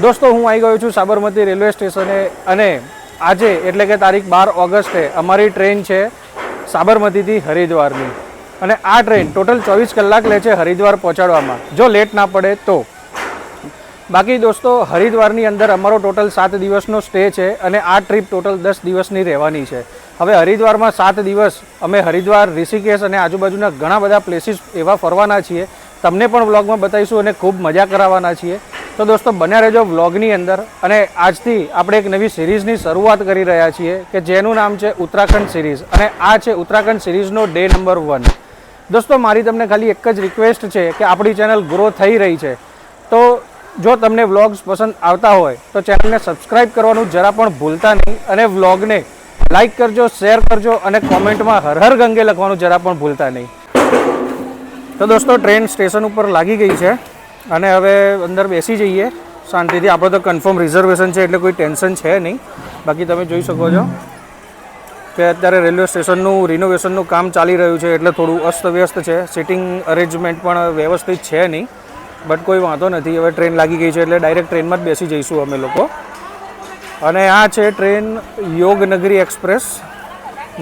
દોસ્તો હું આવી ગયો છું સાબરમતી રેલવે સ્ટેશને અને આજે એટલે કે તારીખ 12 ઓગસ્ટે અમારી ટ્રેન છે સાબરમતીથી હરિદ્વારની અને આ ટ્રેન ટોટલ 24 કલાક લે છે હરિદ્વાર પહોંચાડવામાં જો લેટ ના પડે તો. બાકી દોસ્તો હરિદ્વારની અંદર અમારો ટોટલ 7 દિવસનો સ્ટે છે અને આ ટ્રીપ ટોટલ 10 દિવસની રહેવાની છે. હવે હરિદ્વારમાં 7 દિવસ અમે હરિદ્વાર, ઋષિકેશ અને આજુબાજુના ઘણા બધા પ્લેસીસ એવા ફરવાના છીએ. તમને પણ વ્લોગમાં બતાવીશું અને ખૂબ મજા કરાવવાના છીએ. તો દોસ્તો બન્યા રહેજો વ્લોગની અંદર. અને આજથી આપણે એક નવી સિરીઝની શરૂઆત કરી રહ્યા છીએ કે જેનું નામ છે ઉત્તરાખંડ સિરીઝ અને આ છે ઉત્તરાખંડ સિરીઝનો ડે નંબર 1. દોસ્તો મારી તમને ખાલી એક જ રિક્વેસ્ટ છે કે આપણી ચેનલ ગ્રો થઈ રહી છે, તો જો તમને વ્લોગ્સ પસંદ આવતા હોય તો ચેનલને સબસ્ક્રાઈબ કરવાનું જરા પણ ભૂલતા નહીં અને વ્લોગને લાઇક કરજો, શેર કરજો અને કોમેન્ટમાં હર હર ગંગે લખવાનું જરા પણ ભૂલતા નહીં. તો દોસ્તો ટ્રેન સ્ટેશન ઉપર લાગી ગઈ છે અને હવે અંદર બેસી જઈએ શાંતિથી. આપણે તો કન્ફર્મ રિઝર્વેશન છે એટલે કોઈ ટેન્શન છે નહીં. બાકી તમે જોઈ શકો છો કે અત્યારે રેલવે સ્ટેશનનું રિનોવેશનનું કામ ચાલી રહ્યું છે એટલે થોડું અસ્તવ્યસ્ત છે. સિટિંગ અરેન્જમેન્ટ પણ વ્યવસ્થિત છે નહીં, બટ કોઈ વાંધો નથી. હવે ટ્રેન લાગી ગઈ છે એટલે ડાયરેક્ટ ટ્રેનમાં જ બેસી જઈશું અમે લોકો. અને આ છે ટ્રેન યોગનગરી એક્સપ્રેસ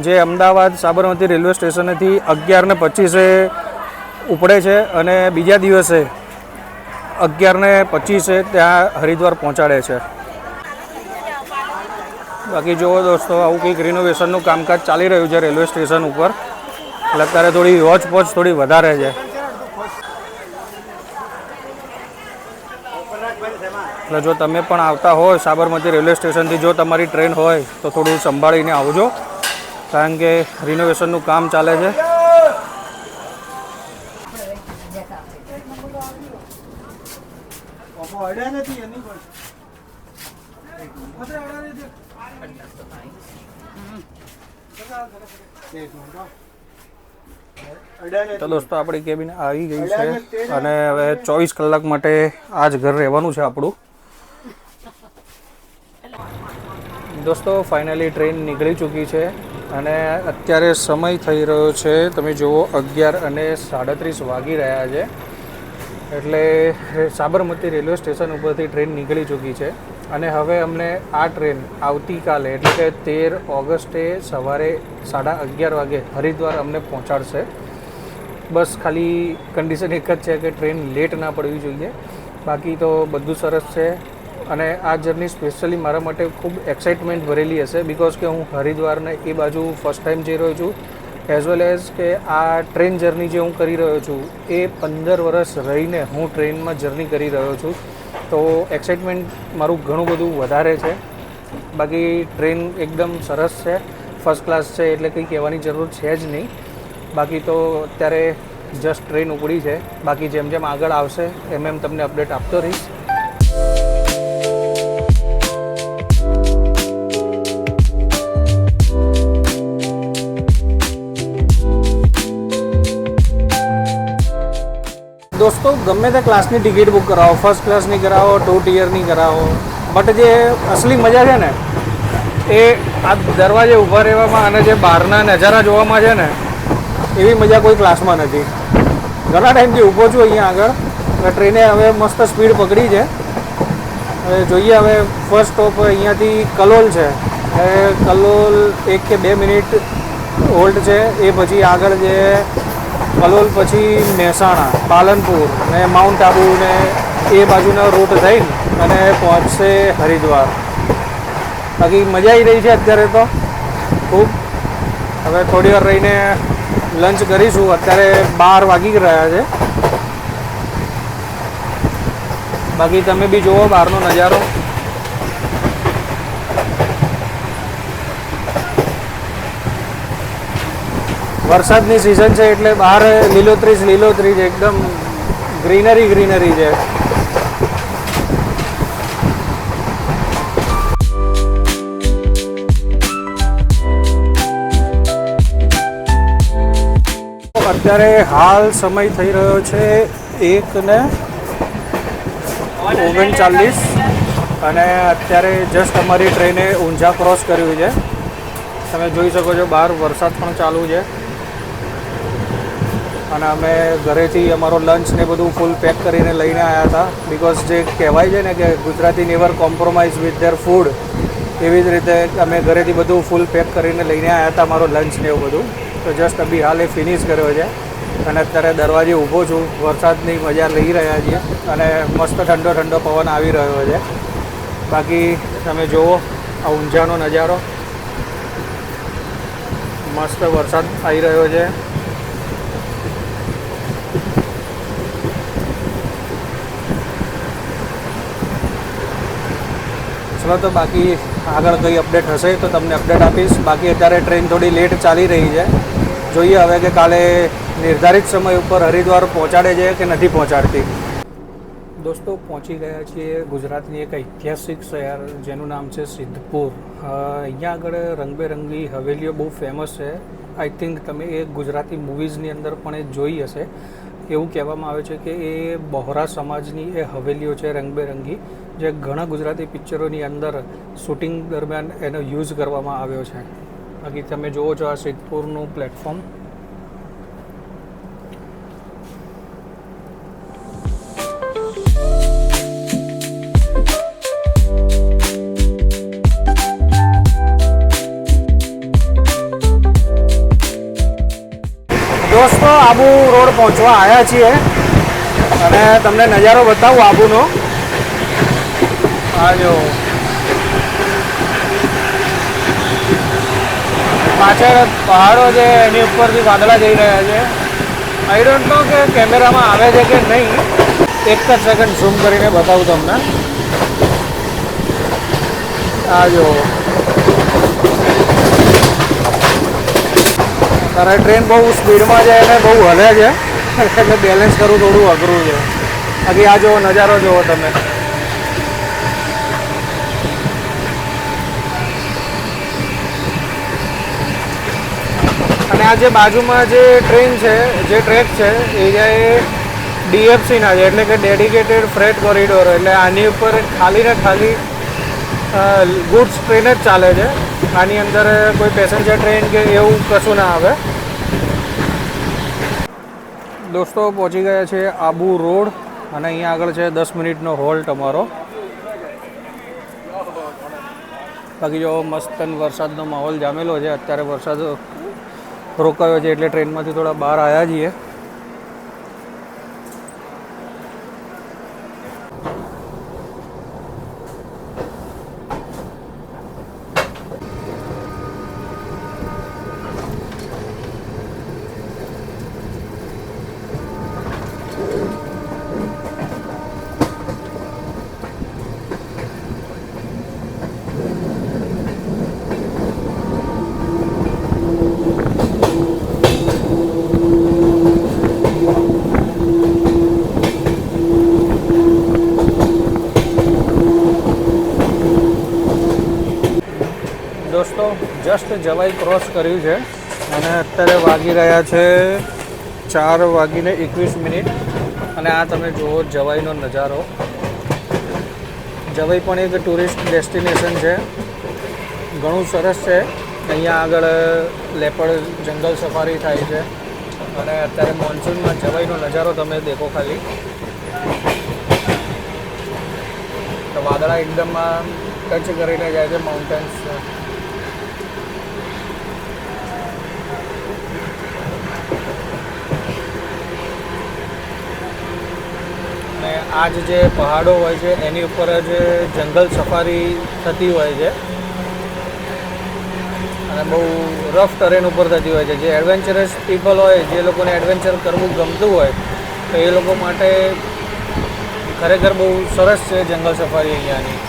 જે અમદાવાદ સાબરમતી રેલવે સ્ટેશનેથી 11:25 ઉપડે છે અને બીજા દિવસે 11:25 ત્યાં હરિદ્વાર પહોંચાડે છે. બાકી જુઓ દોસ્તો આવું કંઈક રિનોવેશનનું કામકાજ ચાલી રહ્યું છે રેલવે સ્ટેશન ઉપર એટલે અત્યારે થોડી હોચપોચ થોડી વધારે છે. એટલે જો તમે પણ આવતા હોય સાબરમતી રેલવે સ્ટેશનથી, જો તમારી ટ્રેન હોય તો થોડું સંભાળીને આવજો કારણ કે રિનોવેશનનું કામ ચાલે છે. તો દોસ્તો આપણી કેબિન આવી ગઈ છે અને હવે 24 કલાક માટે આ જ ઘર રહેવાનું છે આપણું. દોસ્તો ફાઇનલી ટ્રેન નીકળી ચૂકી છે અને અત્યારે સમય થઈ રહ્યો છે તમે જુઓ 11:37 વાગી રહ્યા છે. એટલે સાબરમતી રેલવે સ્ટેશન ઉપરથી ટ્રેન નીકળી ચૂકી છે અને હવે અમને આ ટ્રેન આવતીકાલે એટલે કે 13 ઓગસ્ટે સવારે 11:30 વાગે હરિદ્વાર અમને પહોંચાડશે. બસ ખાલી કન્ડિશન એક જ છે કે ટ્રેન લેટ ના પડવી જોઈએ. બાકી તો બધું સરસ છે અને આ જર્ની સ્પેશિયલી મારા માટે ખૂબ એક્સાઇટમેન્ટ ભરેલી હશે બિકોઝ કે હું હરિદ્વારને એ બાજુ ફર્સ્ટ ટાઈમ જઈ રહ્યો છું એઝ વેલ એઝ કે આ ટ્રેન જર્ની જે હું કરી રહ્યો છું એ 15 વર્ષ રહીને હું ટ્રેનમાં જર્ની કરી રહ્યો છું. તો એક્સાઇટમેન્ટ મારું ઘણું બધું વધારે છે. બાકી ટ્રેન એકદમ સરસ છે, ફર્સ્ટ ક્લાસ છે એટલે કંઈ કહેવાની જરૂર છે જ નહીં. બાકી તો અત્યારે જસ્ટ ટ્રેન ઉપડી છે. બાકી જેમ જેમ આગળ આવશે એમ તમને અપડેટ આપતો રહીશ. દોસ્તો ગમે તે ક્લાસની ટિકિટ બુક કરાવો, ફર્સ્ટ ક્લાસની કરાવો, 2 ટિયરની કરાવો, બટ જે અસલી મજા છે ને એ આ દરવાજે ઊભા રહેવામાં અને જે બહારના નજારા જોવામાં છે ને એવી મજા કોઈ ક્લાસમાં નથી. ઘણા ટાઈમથી ઊભો છું અહીંયા આગળ. ટ્રેને હવે મસ્ત સ્પીડ પકડી છે. હવે જોઈએ હવે ફર્સ્ટ સ્ટોપ અહીંયાથી કલોલ છે. કલોલ 1 કે 2 મિનિટ હોલ્ડ છે. એ પછી આગળ જે કલોલ પછી મહેસાણા, પાલનપુર ને માઉન્ટ આબુ ને એ બાજુનો રૂટ થઈને અને પહોંચશે હરિદ્વાર. બાકી મજા આવી રહી છે અત્યારે તો ખૂબ. હવે થોડી વાર રહીને લંચ કરીશું. અત્યારે 12 વાગી રહ્યા છે. બાકી તમે બી જુઓ બહારનો નજારો. વરસાદની સિઝન છે એટલે બહાર લીલોતરી છે, એકદમ ગ્રીનરી છે. અત્યારે હાલ સમય થઈ રહ્યો છે 1:39 અને અત્યારે જસ્ટ અમારી ટ્રેને ઊંઝા ક્રોસ કર્યું છે. તમે જોઈ શકો છો બહાર વરસાદ પણ ચાલુ છે. અને અમે ઘરેથી અમારો લંચ ને બધું ફૂલ પેક કરીને લઈને આવ્યા હતા. બિકોઝ જે કહેવાય છે ને કે Gujarati never compromise with their food, એવી જ રીતે અમે ઘરેથી બધું ફૂલ પેક કરીને લઈને આવ્યા હતા અમારો લંચ ને એવું બધું. તો જસ્ટ અભી હાલ એ ફિનિશ કર્યો છે અને અત્યારે દરવાજે ઊભો છું. વરસાદની મજા લઈ રહ્યા છીએ અને મસ્ત ઠંડો ઠંડો પવન આવી રહ્યો છે. બાકી તમે જુઓ આ ઊંઝાનો નજારો, મસ્ત વરસાદ આવી રહ્યો છે. ચલો તો બાકી આગળ કંઈ અપડેટ હશે તો તમને અપડેટ આપીશ. બાકી અત્યારે ટ્રેન થોડી લેટ ચાલી રહી છે. જોઈએ હવે કે કાલે નિર્ધારિત સમય ઉપર હરિદ્વાર પહોંચાડે છે કે નથી પહોંચાડતી. દોસ્તો પહોંચી ગયા છીએ ગુજરાતની એક ઐતિહાસિક શહેર જેનું નામ છે સિદ્ધપુર. અહીંયા આગળ રંગબેરંગી હવેલીઓ બહુ ફેમસ છે. આઈ થિંક તમે એ ગુજરાતી મૂવીઝની અંદર પણ એ જોઈ હશે. એવું કહેવામાં આવે છે કે એ બહોરા સમાજની એ હવેલીઓ છે રંગબેરંગી, જે ઘણા ગુજરાતી પિક્ચરોની અંદર શૂટિંગ દરમિયાન એનો યુઝ કરવામાં આવ્યો છે. બાકી તમે જુઓ છો આ સિદ્ધપુરનું પ્લેટફોર્મ. દોસ્તો આબુ રોડ પહોંચવા આવ્યા છીએ અને તમને નજારો બતાવું આબુનો. આ જો પાછળ પહાડો છે, એની ઉપરથી વાદળા જઈ રહ્યા છે. આઈ ડોન્ટ નો કે કેમેરામાં આવે છે કે નહીં. એક જ સેકન્ડ ઝૂમ કરીને બતાવું તમને. આ જો તારે ટ્રેન બહુ સ્પીડમાં છે અને બહુ હલે છે એટલે બેલેન્સ કરવું થોડું અઘરું છે. બાકી આ જો નજારો જુઓ તમે. અને આ જે બાજુમાં જે ટ્રેન છે, જે ટ્રેક છે એ ડીએફસીના છે, એટલે કે ડેડિકેટેડ ફ્રેટ કોરિડોર. એટલે આની ઉપર ખાલી ને ખાલી ગુડ્સ ટ્રેન જ ચાલે છે. આની અંદર કોઈ પેસેન્જર ટ્રેન કે એવું કશું ના આવે. દોસ્તો પહોંચી ગયા છે આબુ રોડ અને અહીંયા આગળ છે 10 મિનિટનો હોલ્ટ અમારો. બાકી જો મસ્ત વરસાદનો માહોલ જામેલો છે. અત્યારે વરસાદ રોકાયો છે એટલે ટ્રેનમાંથી થોડા બહાર આવ્યા છીએ. દોસ્તો જસ્ટ જવાઈ ક્રોસ કર્યું છે અને અત્યારે વાગી રહ્યા છે 4:21 અને આ તમે જુઓ જવાઈનો નજારો. જવાઈ પણ એક ટુરિસ્ટ ડેસ્ટિનેશન છે, ઘણું સરસ છે. અહીંયા આગળ લેપડ જંગલ સફારી થાય છે અને અત્યારે મોન્સૂનમાં જવાઈનો નજારો તમે દેખો ખાલી. તો વાદળા એકદમ ટચ કરીને જાય છે માઉન્ટેન્સ. આ જે પહાડો હોય છે એની ઉપર જ જંગલ સફારી થતી હોય છે અને બહુ રફ ટરેન ઉપર થતી હોય છે. જે એડવેન્ચરસ પીપલ હોય, જે લોકોને એડવેન્ચર કરવું ગમતું હોય તો એ લોકો માટે ખરેખર બહુ સરસ છે જંગલ સફારી અહીંયાની.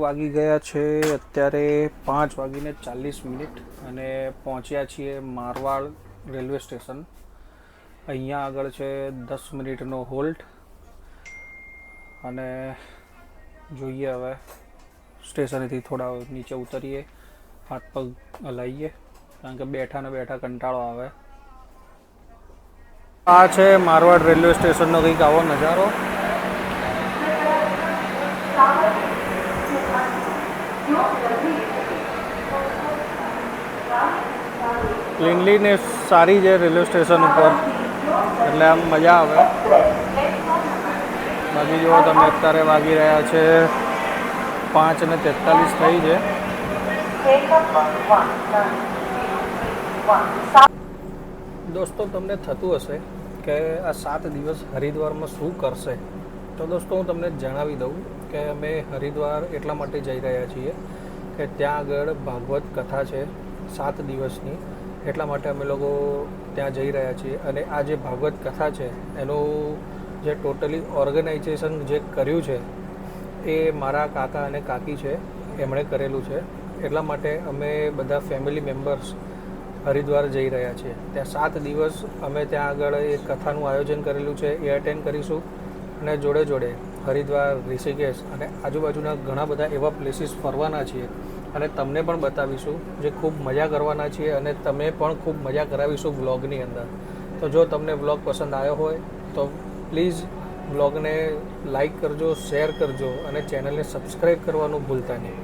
વાગી ગયા છે અત્યારે 5:40 અને પહોંચ્યા છીએ મારવાડ રેલવે સ્ટેશન. અહીંયા આગળ છે 10 મિનિટનો હોલ્ટ અને જોઈએ હવે સ્ટેશનેથી થોડા નીચે ઉતરીએ, હાથ પગ હલાવીએ, કારણ કે બેઠા ને બેઠા કંટાળો આવે. આ છે મારવાડ રેલવે સ્ટેશનનો કંઈક આવો નજારો. ક્લીનલીનેસ સારી છે રેલવે સ્ટેશન ઉપર, એટલે આમ મજા આવે. બાકી જુઓ તમે, અત્યારે વાગી રહ્યા છે 5:43 થઈ છે. દોસ્તો, તમને થતું હશે કે આ 7 દિવસ હરિદ્વારમાં શું કરશે, તો દોસ્તો હું તમને જણાવી દઉં કે અમે હરિદ્વાર એટલા માટે જઈ રહ્યા છીએ કે ત્યાં આગળ ભાગવત કથા છે 7 દિવસની, એટલા માટે અમે લોકો ત્યાં જઈ રહ્યા છીએ. અને આ જે ભાગવત કથા છે એનું જે ટોટલી ઓર્ગેનાઇઝેશન જે કર્યું છે એ મારા કાકા અને કાકી છે, એમણે કરેલું છે. એટલા માટે અમે બધા ફેમિલી મેમ્બર્સ હરિદ્વાર જઈ રહ્યા છીએ. ત્યાં 7 દિવસ અમે ત્યાં આગળ એ કથાનું આયોજન કરેલું છે, એ અટેન્ડ કરીશું. અને જોડે જોડે હરિદ્વાર, ઋષિકેશ અને આજુબાજુના ઘણા બધા એવા પ્લેસીસ ફરવાના છીએ અને તમને પણ બતાવીશું, જે ખૂબ મજા કરવાના છીએ અને તમે પણ ખૂબ મજા કરાવીશું વ્લોગની અંદર. તો જો તમને વ્લોગ પસંદ આવ્યો હોય તો પ્લીઝ વ્લોગને લાઈક કરજો, શેર કરજો અને ચેનલને સબસ્ક્રાઈબ કરવાનું ભૂલતા નહીં.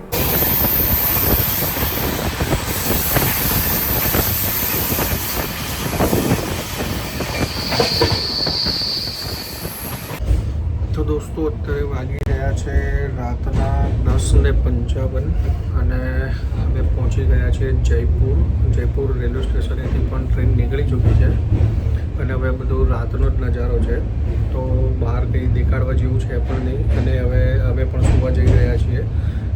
તો દોસ્તો, અત્યારે વાગી રહ્યા છે રાતના 10:55 અને અમે પહોંચી ગયા છીએ જયપુર. જયપુર રેલવે સ્ટેશનેથી પણ ટ્રેન નીકળી ચૂકી છે અને હવે બધું રાતનો જ નજારો છે, તો બહાર કંઈ દેખાડવા જેવું છે પણ નહીં. અને હવે અમે પણ સુવા જઈ રહ્યા છીએ.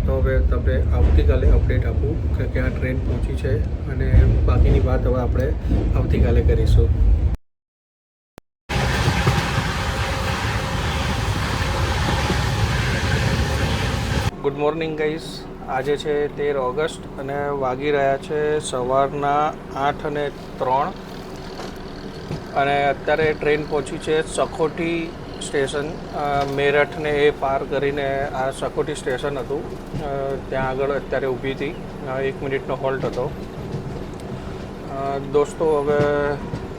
તો હવે તમને આવતીકાલે અપડેટ આપું કે ક્યાં ટ્રેન પહોંચી છે, અને બાકીની વાત હવે આપણે આવતીકાલે કરીશું. Good morning guys. આજે છે 13 ઓગસ્ટ અને વાગી રહ્યા છે સવારના 8:03 અને અત્યારે ટ્રેન પહોંચી છે સખોટી સ્ટેશન. મેરઠને એ પાર કરીને આ સખોટી સ્ટેશન હતું, ત્યાં આગળ અત્યારે ઊભી હતી. 1 મિનિટનો હોલ્ટ હતો. દોસ્તો, હવે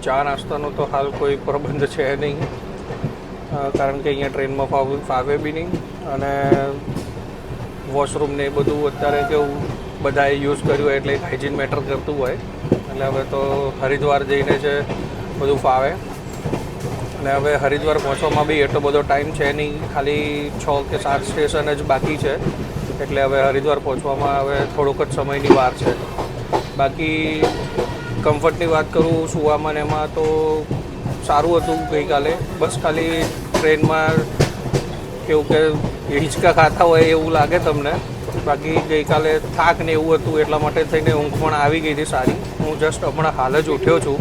ચા નાસ્તાનો તો હાલ કોઈ પ્રબંધ છે નહીં, કારણ કે અહીંયા ટ્રેનમાં ફાવે બી નહીં. અને વોશરૂમ ને એ બધું અત્યારે કેવું બધાએ યુઝ કર્યું એટલે હાઇજીન મેટર કરતું હોય, એટલે હવે તો હરિદ્વાર જઈને છે બધું ફાવે. અને હવે હરિદ્વાર પહોંચવામાં બી એટલો બધો ટાઈમ છે નહીં, ખાલી 6 કે 7 સ્ટેશન જ બાકી છે, એટલે હવે હરિદ્વાર પહોંચવામાં હવે થોડોક જ સમયની વાર છે. બાકી કમ્ફર્ટની વાત કરું સુવામાં ને એમાં તો સારું હતું ગઈકાલે. બસ ખાલી ટ્રેનમાં કેવું કે હિંચકા ખાતા હોય એવું લાગે તમને. બાકી ગઈકાલે થાક ને એવું હતું, એટલા માટે થઈને ઊંઘ પણ આવી ગઈ હતી સારી. હું જસ્ટ હમણાં હાલ જ ઉઠ્યો છું.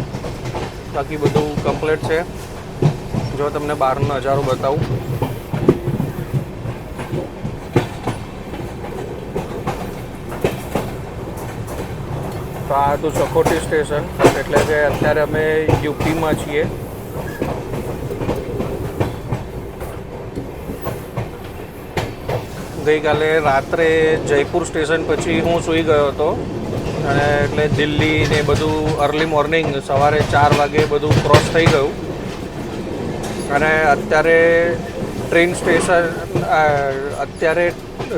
બાકી બધું કમ્પ્લીટ છે. જો તમને બહારનો નજારો બતાવું, તો આ હતું સખોટી સ્ટેશન, એટલે કે અત્યારે અમે યુપીમાં છીએ. ગઈકાલે રાત્રે જયપુર સ્ટેશન પછી હું સૂઈ ગયો હતો, અને એટલે દિલ્હી ને બધું અર્લી મોર્નિંગ સવારે 4 વાગે બધું ક્રોસ થઈ ગયું. અને અત્યારે ટ્રેન સ્ટેશન, અત્યારે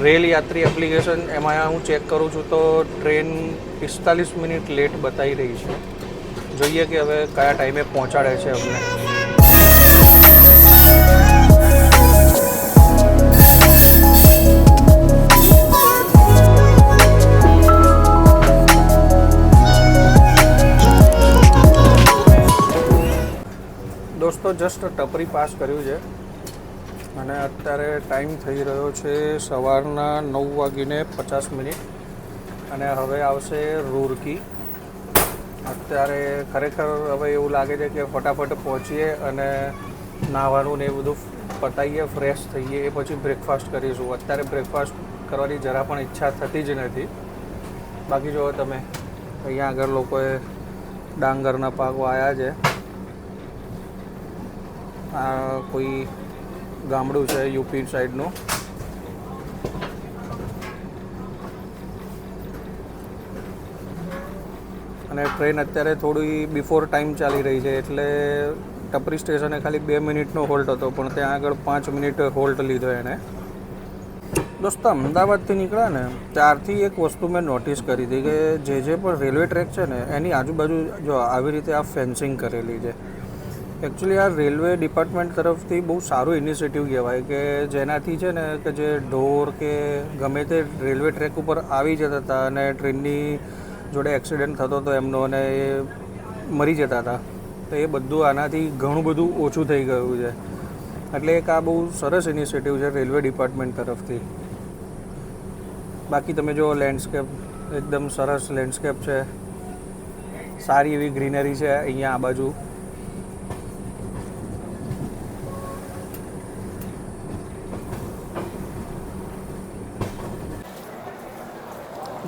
રેલ યાત્રી એપ્લિકેશન એમાં હું ચેક કરું છું તો ટ્રેન 45 મિનિટ લેટ બતાવી રહી છે. જોઈએ કે હવે કયા ટાઈમે પહોંચાડે છે અમને. દોસ્તો, જસ્ટ ટપરી પાસ કર્યું છે અને અત્યારે ટાઈમ થઈ રહ્યો છે સવારના 9:50 અને હવે આવશે રૂરકી. અત્યારે ખરેખર હવે એવું લાગે છે કે ફટાફટ પહોંચીએ અને નાહવાનું ને એ બધું પતાવીએ, ફ્રેશ થઈએ, એ પછી બ્રેકફાસ્ટ કરીશું. અત્યારે બ્રેકફાસ્ટ કરવાની જરા પણ ઈચ્છા થતી જ નથી. બાકી જો તમે અહીંયા આગળ લોકોએ ડાંગરના પાક વાયા છે. આ કોઈ ગામડું છે યુપી સાઈડનું. અને ટ્રેન અત્યારે થોડી બિફોર ટાઈમ ચાલી રહી છે, એટલે ટપરી સ્ટેશને ખાલી 2 મિનિટનો હોલ્ટ હતો, પણ ત્યાં આગળ 5 મિનિટ હોલ્ટ લીધો એણે. દોસ્તો અમદાવાદથી નીકળ્યા ને ત્યારથી એક વસ્તુ મેં નોટિસ કરી હતી કે જે પણ રેલવે ટ્રેક છે ને એની આજુબાજુ જો આવી રીતે આ ફેન્સિંગ કરેલી છે. એકચ્યુઅલી આ રેલવે ડિપાર્ટમેન્ટ તરફથી બહુ સારું ઇનિશિયેટિવ કહેવાય કે જેનાથી છે ને કે જે ઢોર કે ગમે તે રેલવે ટ્રેક ઉપર આવી જતા હતા અને ટ્રેનની જોડે એક્સિડન્ટ થતો હતો એમનો અને એ મરી જતા હતા, તો એ બધું આનાથી ઘણું બધું ઓછું થઈ ગયું છે. એટલે એક આ બહુ સરસ ઇનિશિયેટિવ છે રેલવે ડિપાર્ટમેન્ટ તરફથી. બાકી તમે જો લેન્ડસ્કેપ એકદમ સરસ લેન્ડસ્કેપ છે, સારી એવી ગ્રીનરી છે અહીંયા આ બાજુ.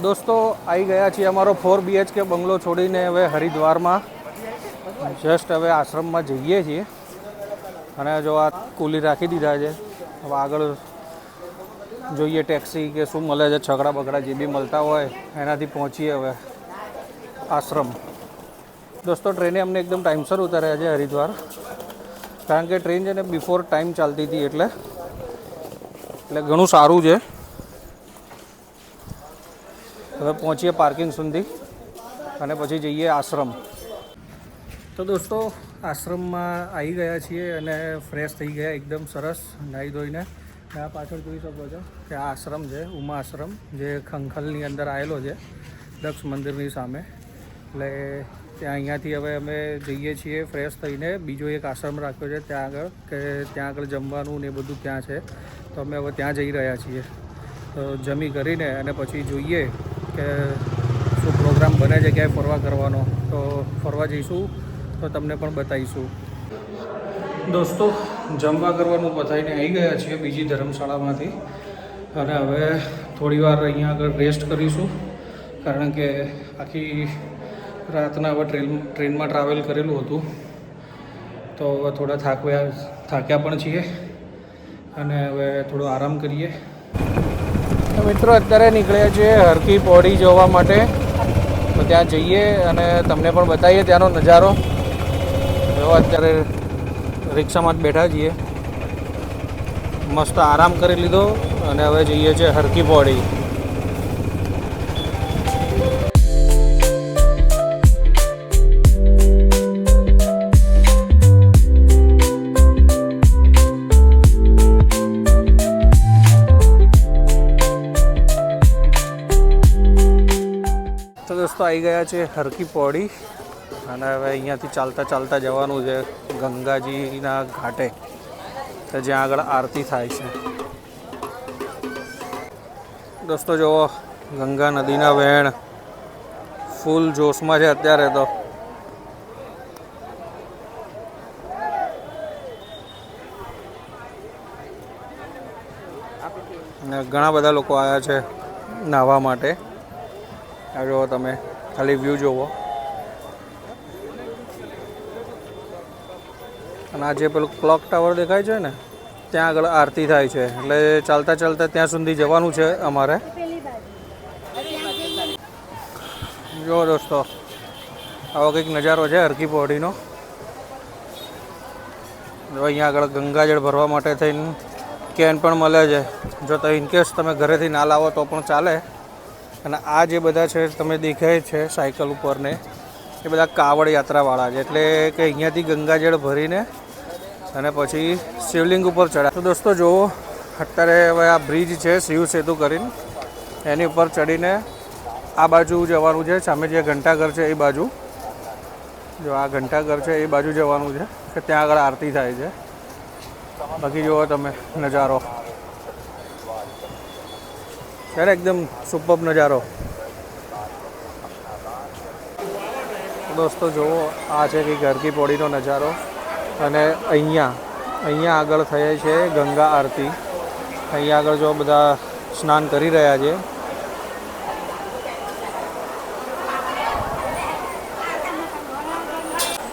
દોસ્તો આવી ગયા છીએ અમારો 4 BHK બંગલો છોડીને હવે હરિદ્વારમાં જસ્ટ હવે આશ્રમમાં જઈએ છીએ. અને જો આ કુલી રાખી દીધા છે, હવે આગળ જોઈએ ટેક્સી કે શું મળે છે, છકડા બકડા જે બી મળતા હોય એનાથી પહોંચીએ હવે આશ્રમ. દોસ્તો ટ્રેને અમને એકદમ ટાઈમસર ઉતાર્યા છે હરિદ્વાર, કારણ કે ટ્રેન છે ને બિફોર ટાઈમ ચાલતી હતી એટલે ઘણું સારું છે. હવે પહોંચીએ પાર્કિંગ સુધી અને પછી જઈએ આશ્રમ. તો દોસ્તો આશ્રમમાં આવી ગયા છીએ અને ફ્રેશ થઈ ગયા એકદમ સરસ નાહી ધોઈને. આ પાછળ જોઈ શકો છો કે આ આશ્રમ છે ઉમા આશ્રમ, જે ખંખલની અંદર આવેલો છે દક્ષ મંદિરની સામે. એટલે ત્યાં અહીંયાથી હવે અમે જઈએ છીએ ફ્રેશ થઈને. બીજો એક આશ્રમ રાખ્યો છે ત્યાં આગળ, કે ત્યાં આગળ જમવાનું ને એ બધું ત્યાં છે, તો અમે હવે ત્યાં જઈ રહ્યા છીએ. તો જમી કરીને અને પછી જોઈએ કે શું પ્રોગ્રામ બને છે, ક્યાંય ફરવા કરવાનો, તો ફરવા જઈશું તો તમને પણ બતાવીશું. દોસ્તો જમવા કરવાનું પતાવીને આવી ગયા છીએ બીજી ધર્મશાળામાંથી, અને હવે થોડી વાર અહીંયા આગળ રેસ્ટ કરીશું, કારણ કે આખી રાતના હવે ટ્રેનમાં ટ્રાવેલ કરેલું હતું, તો હવે થોડા થાક્યા પણ છીએ અને હવે થોડો આરામ કરીએ. મિત્રો અત્યારે નીકળ્યા છીએ હરકી પૌડી જવા માટે, તો ત્યાં જઈએ અને તમને પણ બતાવીએ ત્યાંનો નજારો. જો અત્યારે રિક્ષામાં જ બેઠા છીએ, મસ્ત આરામ કરી લીધો અને હવે જઈએ છીએ હરકી પૌડી. તો દોસ્તો આવી ગયા છે હરકી પૌડી અને હવે અહીંયાથી ચાલતા ચાલતા જવાનું છે ગંગાજીના ઘાટે, કે જ્યાં આગળ આરતી થાય છે. દોસ્તો જુઓ ગંગા નદીના વહેણ ફૂલ જોશમાં છે અત્યારે તો. અને ઘણા બધા લોકો આવ્યા છે નાહવા માટે. આ જુઓ તમે ખાલી વ્યૂ જુઓ. અને આ જે પેલું ક્લોક ટાવર દેખાય છે ને ત્યાં આગળ આરતી થાય છે, એટલે ચાલતા ચાલતા ત્યાં સુધી જવાનું છે અમારે. જો દોસ્તો આવો કંઈક નજારો છે હરકી પૌડીનો. જો અહીંયા આગળ ગંગાજળ ભરવા માટે થઈને કેન પણ મળે છે, જો તો ઇનકેસ તમે ઘરેથી ના લાવો તો પણ ચાલે. અને આ જે બધા છે તમે દેખાય છે સાયકલ ઉપર ને, એ બધા કાવડ યાત્રાવાળા છે, એટલે કે અહીંયાથી ગંગાજળ ભરીને અને પછી શિવલિંગ ઉપર ચડ્યા. તો દોસ્તો જુઓ અત્યારે હવે આ બ્રિજ છે શિવ સેતુ કરીને, એની ઉપર ચડીને આ બાજુ જવાનું છે. સામે જે ઘંટાઘર છે એ બાજુ, જો આ ઘંટાઘર છે એ બાજુ જવાનું છે, કે ત્યાં આગળ આરતી થાય છે. બાકી જુઓ તમે નજારો છે ને એકદમ સુપર નજારો. દોસ્તો જુઓ આ છે કે હરકી પૌડીનો નજારો, અને અહીંયા આગળ થાય છે ગંગા આરતી. અહીંયા આગળ જો બધા સ્નાન કરી રહ્યા છે.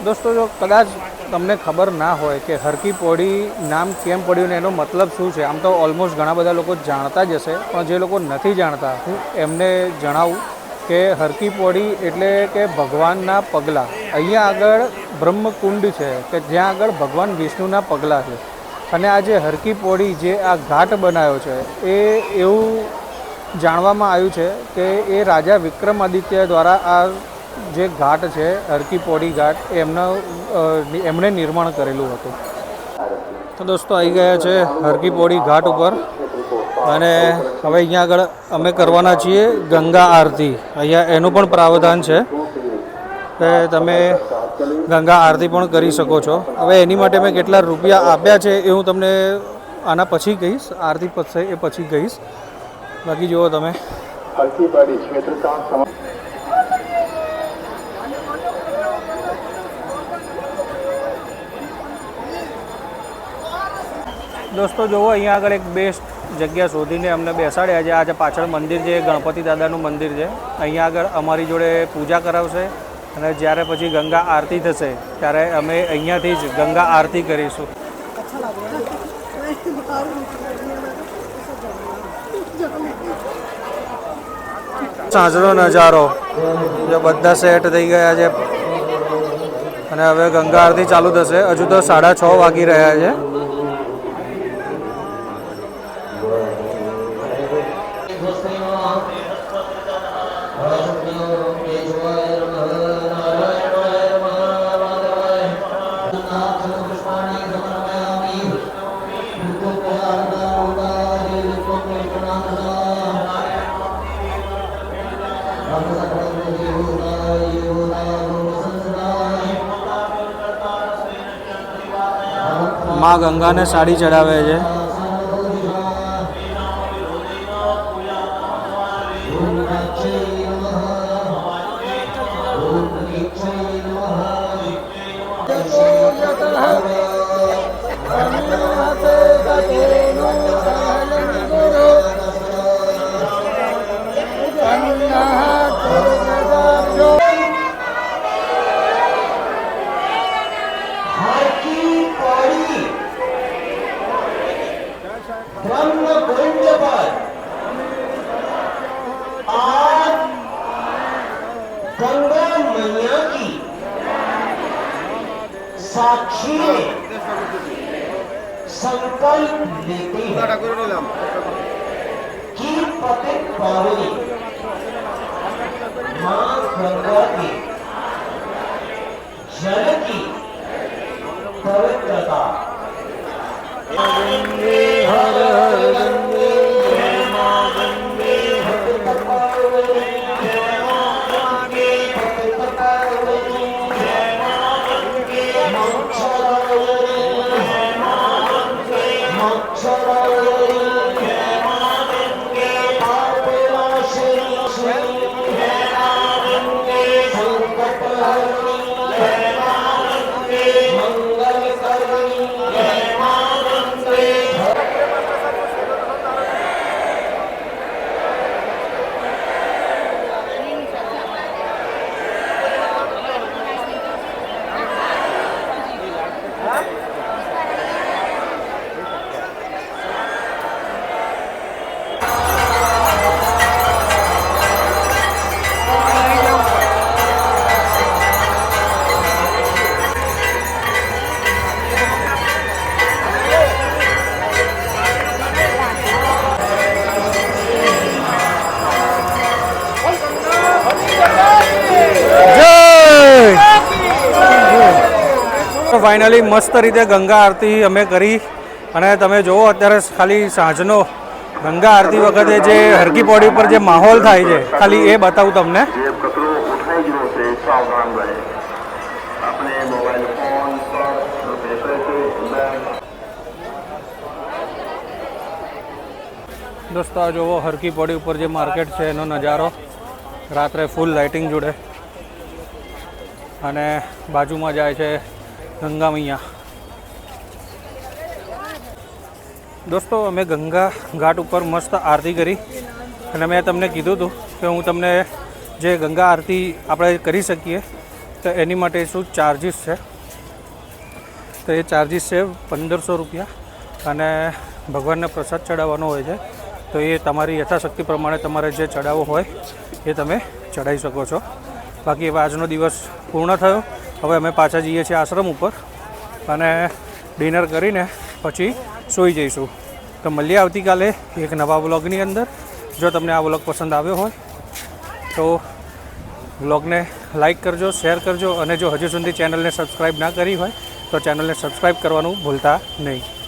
દોસ્તો જો કદાચ તમને ખબર ના હોય કે હરકી પૌડી નામ કેમ પડ્યું ને એનો મતલબ શું છે, આમ તો ઓલમોસ્ટ ઘણા બધા લોકો જાણતા જ હશે, પણ જે લોકો નથી જાણતા હું એમને જણાવું કે હરકી પૌડી એટલે કે ભગવાનના પગલાં. અહીંયા આગળ બ્રહ્મકુંડ છે કે જ્યાં આગળ ભગવાન વિષ્ણુના પગલાં છે. અને આ જે હરકી પૌડી જે આ ઘાટ બનાવ્યો છે એ એવું જાણવામાં આવ્યું છે કે એ રાજા વિક્રમાદિત્ય દ્વારા આ જે ઘાટ છે હરકી પૌડી ઘાટ એમણે નિર્માણ કરેલું હતું. તો દોસ્તો આવી ગયા છે હરકી પૌડી ઘાટ ઉપર અને હવે અહીંયા આગળ અમે કરવાના છીએ ગંગા આરતી. અહીંયા એનું પણ પ્રાવધાન છે કે તમે ગંગા આરતી પણ કરી શકો છો. હવે એની માટે મેં કેટલા રૂપિયા આપ્યા છે એ હું તમને આના પછી કહીશ, આરતી પતશે એ પછી કહીશ. બાકી જુઓ તમે દોસ્તો જુઓ અહીંયા આગળ એક બેસ્ટ જગ્યા શોધીને અમને બેસાડ્યા છે. આજે પાછળ મંદિર છે, ગણપતિ દાદાનું મંદિર છે. અહીંયા આગળ અમારી જોડે પૂજા કરાવશે અને જ્યારે પછી ગંગા આરતી થશે ત્યારે અમે અહીંયાથી જ ગંગા આરતી કરીશું. સાંજનો નજારો જો બધા સેટ થઈ ગયા છે અને હવે ગંગા આરતી ચાલુ થશે. હજુ તો 6:30 વાગી રહ્યા છે. માં ગંગાને સાડી ચડાવે છે. ब्रह्मकुंड पर आज गंगा मैया की साक्षी में संकल्प लेते हैं कि पतित पावनी मां गंगा के जल की पवित्रता गंगे हर हर गंगे जय मां गंगे पतित पावनी जय मां गंगे पतित पावनी जय मां गंगे मोक्षदायिनी जय मां गंगे मोक्षदायिनी जय मां गंगे पापनाशिनी जय मां गंगे संकटहरिणी जय मां गंगे मंगलकरिणी जय मां गंगे ફાઇનલી મસ્ત રીતે ગંગા આરતી અમે કરી અને તમે જુઓ અત્યારે ખાલી સાંજનો ગંગા આરતી વખતે જે હરકી પૌડી પર જે માહોલ થાય છે ખાલી એ બતાવું તમને. દોસ્તો આ જુઓ હરકી પૌડી ઉપર જે માર્કેટ છે એનો નજારો રાત્રે ફૂલ લાઇટિંગ જોડે અને બાજુમાં જાય છે ગંગા મૈયા. દોસ્તો અમે ગંગા ઘાટ ઉપર મસ્ત આરતી કરી અને મેં તમને કીધું હતું કે હું તમને જે ગંગા આરતી આપણે કરી શકીએ તો એની માટે શું ચાર્જિસ છે તો એ ચાર્જિસ છે 1500 રૂપિયા અને ભગવાનને પ્રસાદ ચડાવવાનો હોય છે તો એ તમારી યથાશક્તિ પ્રમાણે તમારે જે ચડાવવો હોય એ તમે ચડાવી શકો છો. બાકી હવે આજનો દિવસ પૂર્ણ થયો. હવે અમે પાછા જઈએ છીએ આશ્રમ ઉપર અને ડિનર કરીને પછી સૂઈ જઈશું. તો મળીએ આવતીકાલે એક નવા વ્લોગની અંદર. જો તમને આ વ્લોગ પસંદ આવ્યો હોય તો વ્લોગને લાઈક કરજો, શેર કરજો અને જો હજુ સુધી ચેનલને સબસ્ક્રાઈબ ના કરી હોય તો ચેનલને સબસ્ક્રાઈબ કરવાનું ભૂલતા નહીં.